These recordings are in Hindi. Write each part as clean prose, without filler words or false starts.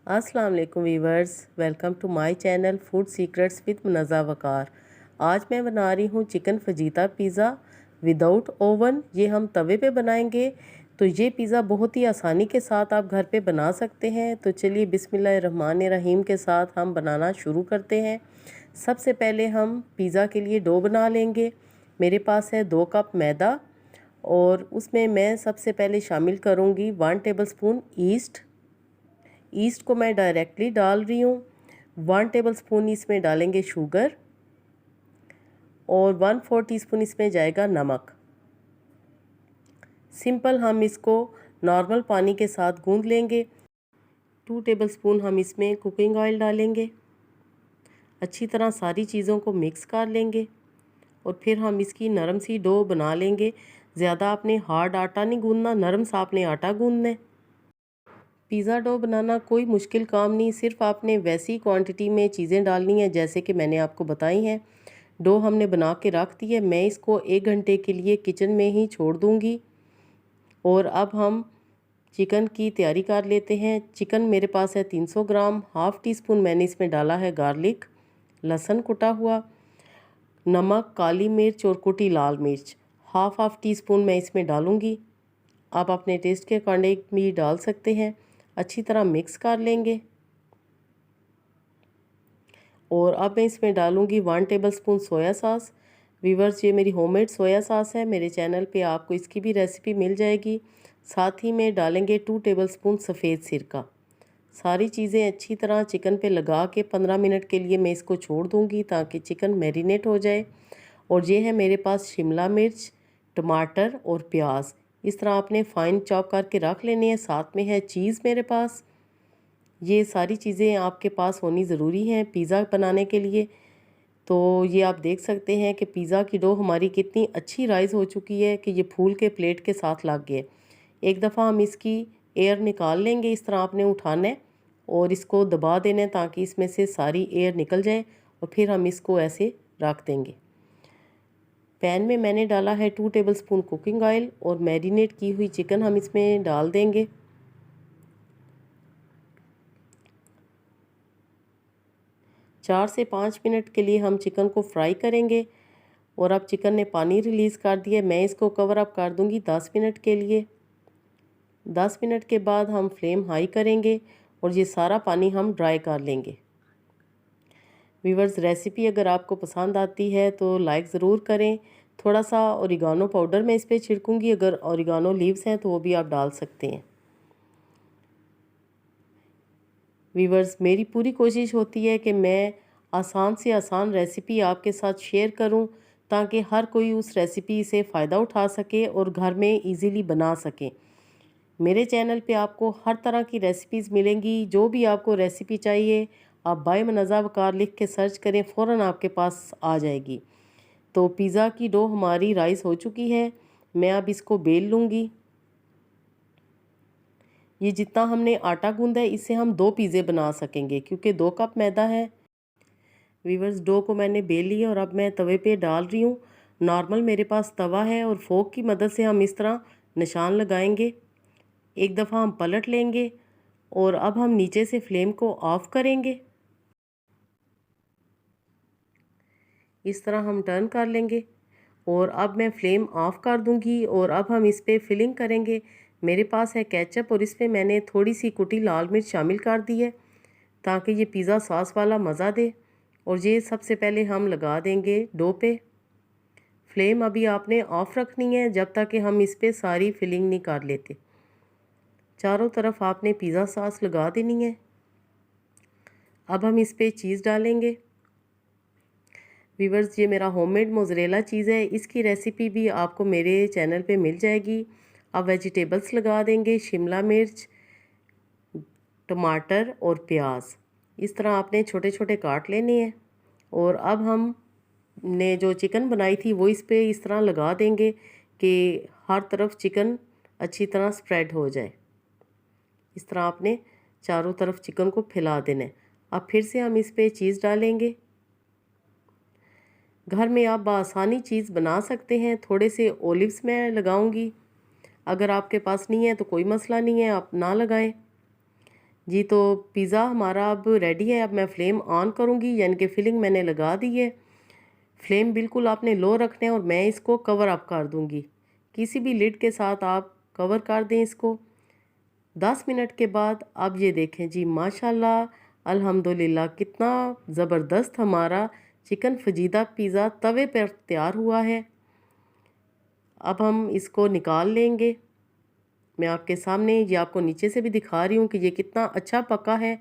अस्सलाम वालेकुम viewers, welcome to my channel food secrets with Munazza Waqar. आज मैं बना रही हूँ chicken fajita pizza without oven. ये हम तवे पे बनाएंगे। तो ये पिज़्ज़ा बहुत ही आसानी के साथ आप घर पे बना सकते हैं। तो चलिए बिस्मिल्लाहिर्रहमानिर्रहीम के साथ हम बनाना शुरू करते हैं। सबसे पहले हम पिज़्ज़ा के लिए डो बना लेंगे। मेरे पास है 2 कप मैदा और उसमें मैं सबसे पहले शामिल करूँगी 1 टेबलस्पून ईस्ट को मैं डायरेक्टली डाल रही हूँ। 1 टेबलस्पून इसमें डालेंगे शुगर और 1/4 टीस्पून इसमें जाएगा नमक। सिंपल हम इसको नॉर्मल पानी के साथ गूंद लेंगे। 2 टेबलस्पून हम इसमें कुकिंग ऑयल डालेंगे। अच्छी तरह सारी चीज़ों को मिक्स कर लेंगे और फिर हम इसकी नरम सी डो बना लेंगे। ज़्यादा आपने हार्ड आटा नहीं गूंदना, नरम सा आपने आटा गूंदना है। पिज़्ज़ा डो बनाना कोई मुश्किल काम नहीं, सिर्फ आपने वैसी क्वांटिटी में चीज़ें डालनी है जैसे कि मैंने आपको बताई हैं। डो हमने बना के रख दी है। मैं इसको 1 घंटे के लिए किचन में ही छोड़ दूँगी। और अब हम चिकन की तैयारी कर लेते हैं। चिकन मेरे पास है 300 ग्राम। हाफ़ टी स्पून मैंने इसमें डाला है गार्लिक, लहसुन कुटा हुआ, नमक, काली मिर्च और कुटी लाल मिर्च हाफ़ टी स्पून मैं इसमें डालूँगी। आप अपने टेस्ट के अकॉर्डिंग भी डाल सकते हैं। अच्छी तरह मिक्स कर लेंगे और अब मैं इसमें डालूँगी 1 टेबलस्पून सोया सॉस। वीवर्स, ये मेरी होममेड सोया सॉस है। मेरे चैनल पे आपको इसकी भी रेसिपी मिल जाएगी। साथ ही में डालेंगे 2 टेबलस्पून सफ़ेद सिरका। सारी चीज़ें अच्छी तरह चिकन पे लगा के 15 मिनट के लिए मैं इसको छोड़ दूँगी ताकि चिकन मैरिनेट हो जाए। और ये है मेरे पास शिमला मिर्च, टमाटर और प्याज। इस तरह आपने फ़ाइन चॉप करके रख लेने हैं। साथ में है चीज़ मेरे पास। ये सारी चीज़ें आपके पास होनी ज़रूरी हैं पिज़्ज़ा बनाने के लिए। तो ये आप देख सकते हैं कि पिज़्ज़ा की डो हमारी कितनी अच्छी राइज़ हो चुकी है कि ये फूल के प्लेट के साथ लग गए। एक दफ़ा हम इसकी एयर निकाल लेंगे। इस तरह आपने उठाना है और इसको दबा देना है ताकि इसमें से सारी एयर निकल जाए और फिर हम इसको ऐसे रख देंगे। पैन में मैंने डाला है 2 टेबलस्पून कुकिंग ऑयल और मैरिनेट की हुई चिकन हम इसमें डाल देंगे। 4 से 5 मिनट के लिए हम चिकन को फ्राई करेंगे। और अब चिकन ने पानी रिलीज़ कर दिया। मैं इसको कवर अप कर दूंगी 10 मिनट के लिए। 10 मिनट के बाद हम फ्लेम हाई करेंगे और ये सारा पानी हम ड्राई कर लेंगे। व्यूअर्स, रेसिपी अगर आपको पसंद आती है तो लाइक ज़रूर करें। थोड़ा सा ओरिगानो पाउडर मैं इस पर छिड़कूँगी। अगर ओरिगानो लीव्स हैं तो वो भी आप डाल सकते हैं। व्यूअर्स, मेरी पूरी कोशिश होती है कि मैं आसान से आसान रेसिपी आपके साथ शेयर करूं ताकि हर कोई उस रेसिपी से फ़ायदा उठा सके और घर में इजीली बना सके। मेरे चैनल पे आपको हर तरह की रेसिपीज़ मिलेंगी। जो भी आपको रेसिपी चाहिए आप बाय मुनज़्ज़ा वक़ार लिख के सर्च करें, फ़ौरन आपके पास आ जाएगी। तो पिज़्ज़ा की डो हमारी राइस हो चुकी है। मैं अब इसको बेल लूँगी। ये जितना हमने आटा गूंदा है इससे हम 2 पिज़्ज़े बना सकेंगे क्योंकि 2 कप मैदा है। वीवर्स, डो को मैंने बेल लिया और अब मैं तवे पे डाल रही हूँ। नॉर्मल मेरे पास तवा है और फोक की मदद से हम इस तरह निशान लगाएंगे। एक दफ़ा हम पलट लेंगे और अब हम नीचे से फ्लेम को ऑफ़ करेंगे। इस तरह हम टर्न कर लेंगे और अब मैं फ्लेम ऑफ़ कर दूंगी और अब हम इस पर फिलिंग करेंगे। मेरे पास है केचप और इस पर मैंने थोड़ी सी कुटी लाल मिर्च शामिल कर दी है ताकि ये पिज़्ज़ा सॉस वाला मज़ा दे। और ये सबसे पहले हम लगा देंगे डो पे। फ्लेम अभी आपने ऑफ़ रखनी है जब तक कि हम इस पे सारी फिलिंग नहीं कर लेते। चारों तरफ आपने पिज़्ज़ा सॉस लगा देनी है। अब हम इस पे चीज़ डालेंगे। व्यूअर्स, ये मेरा होममेड मोज़रेला चीज़ है। इसकी रेसिपी भी आपको मेरे चैनल पे मिल जाएगी। अब वेजिटेबल्स लगा देंगे, शिमला मिर्च, टमाटर और प्याज। इस तरह आपने छोटे छोटे काट लेने हैं। और अब हम ने जो चिकन बनाई थी वो इस पे इस तरह लगा देंगे कि हर तरफ चिकन अच्छी तरह स्प्रेड हो जाए। इस तरह आपने चारों तरफ चिकन को फैला देना है। अब फिर से हम इस पे चीज़ डालेंगे। घर में आप बआसानी चीज़ बना सकते हैं। थोड़े से ओलिव्स मैं लगाऊंगी। अगर आपके पास नहीं है तो कोई मसला नहीं है, आप ना लगाएं। जी तो पिज़्ज़ा हमारा अब रेडी है। अब मैं फ्लेम ऑन करूँगी, यानी कि फिलिंग मैंने लगा दी है। फ्लेम बिल्कुल आपने लो रखना है और मैं इसको कवर अप कर दूँगी। किसी भी लिड के साथ आप कवर कर दें इसको। 10 मिनट के बाद अब ये देखें जी, माशाल्लाह अल्हम्दुलिल्लाह कितना ज़बरदस्त हमारा चिकन फजीदा पिज़्ज़ा तवे पर तैयार हुआ है। अब हम इसको निकाल लेंगे। मैं आपके सामने ये आपको नीचे से भी दिखा रही हूँ कि ये कितना अच्छा पका है,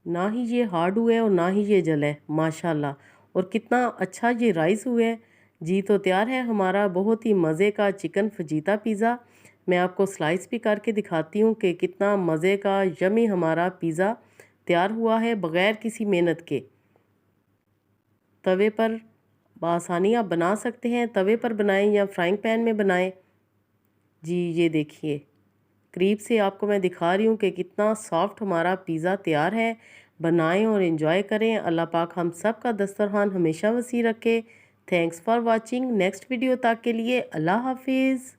ना ही ये हार्ड हुआ है और ना ही ये जला है माशाल्लाह। और कितना अच्छा ये राइस हुआ है। जी तो तैयार है हमारा बहुत ही मज़े का चिकन फजीता पिज़्ज़ा। मैं आपको स्लाइस भी करके दिखाती हूँ कि कितना मज़े का यमी हमारा पिज़्ज़ा तैयार हुआ है बग़ैर किसी मेहनत के। तवे पर बआसानी आप बना सकते हैं, तवे पर बनाएं या फ्राइंग पैन में बनाएं। जी ये देखिए, करीब से आपको मैं दिखा रही हूँ कि कितना सॉफ्ट हमारा पिज़्ज़ा तैयार है। बनाएं और एंजॉय करें। अल्लाह पाक हम सब का दस्तरखान हमेशा वसी रखे। Thanks for watching. Next video तक के लिए अल्लाह हाफिज़।